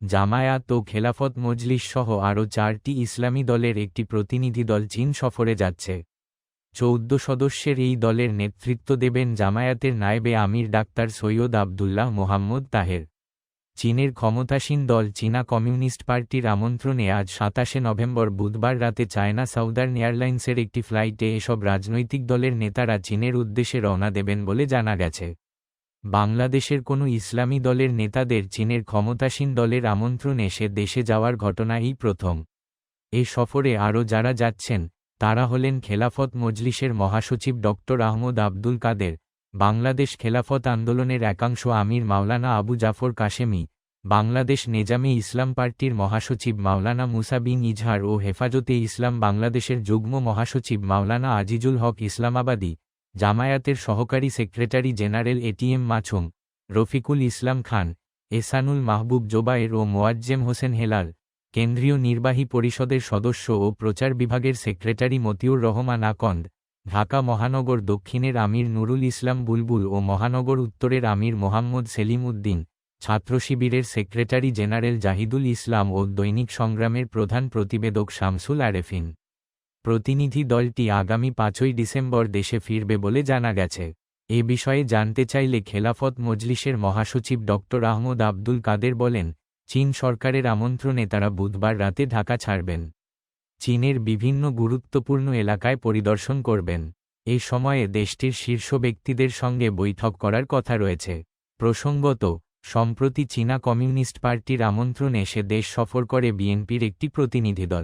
জামায়াত ও খেলাফত মজলিস সহ আরও 4টি ইসলামী দলের একটি প্রতিনিধি দল চীন সফরে যাচ্ছে। 14 সদস্যের এই দলের নেতৃত্ব দেবেন জামায়াতের নায়েবে আমির ডাক্তার সৈয়দ আবদুল্লাহ মোহাম্মদ তাহের। চীনের ক্ষমতাসীন দল চীনা কমিউনিস্ট পার্টির আমন্ত্রণে আজ 27 নভেম্বর বুধবার রাতে চায়না সাউদার্ন এয়ারলাইন্সের একটি ফ্লাইটে এসব রাজনৈতিক দলের নেতারা চীনের উদ্দেশ্যে রওনা দেবেন বলে জানা গেছে। বাংলাদেশের কোনো ইসলামী দলের নেতাদের চীনের ক্ষমতাসীন দলের আমন্ত্রণে সে দেশে যাওয়ার ঘটনা এই প্রথম। এ সফরে আরও যারা যাচ্ছেন তারা হলেন খেলাফত মজলিসের মহাসচিব ডক্টর আহমদ আব্দুল কাদের, বাংলাদেশ খেলাফত আন্দোলনের একাংশ আমির মাওলানা আবু জাফর কাশেমি, বাংলাদেশ নেজামে ইসলাম পার্টির মহাসচিব মাওলানা মুসা বিন ইজহার ও হেফাজতে ইসলাম বাংলাদেশের যুগ্ম মহাসচিব মাওলানা আজিজুল হক ইসলামাবাদী, জামায়াতের সহকারী secretary general ATM Masum, Rafiqul Islam Khan, Ehsanul Mahbub Zubair ও মোয়াজ্জেম হোসেন হেলাল, কেন্দ্রীয় নির্বাহী পরিষদের সদস্য ও প্রচার বিভাগের সেক্রেটারি মতিউর রহমান আকন্দ, ঢাকা মহানগর দক্ষিণের আমির নুরুল ইসলাম বুলবুল ও মহানগর উত্তরের আমির মোহাম্মদ সেলিম উদ্দিন, ছাত্র শিবিরের সেক্রেটারি জেনারেল জাহিদুল ইসলাম ও দৈনিক সংগ্রামের প্রধান প্রতিবেদক শামসুল আরেফিন। প্রতিনিধি দলটি আগামী 5ই ডিসেম্বর দেশে ফিরবে বলে জানা গেছে। এ বিষয়ে জানতে চাইলে খেলাফত মজলিসের মহাসচিব ডক্টর আহমদ আব্দুল কাদের বলেন, চীন সরকারের আমন্ত্রণে তারা বুধবার রাতে ঢাকা ছাড়বেন। চীনের বিভিন্ন গুরুত্বপূর্ণ এলাকায় পরিদর্শন করবেন। এ সময়ে দেশটির শীর্ষ ব্যক্তিদের সঙ্গে বৈঠক করার কথা রয়েছে। প্রসঙ্গত, সম্প্রতি চীনা কমিউনিস্ট পার্টির আমন্ত্রণে সে দেশ সফর করে বিএনপির একটি প্রতিনিধিদল।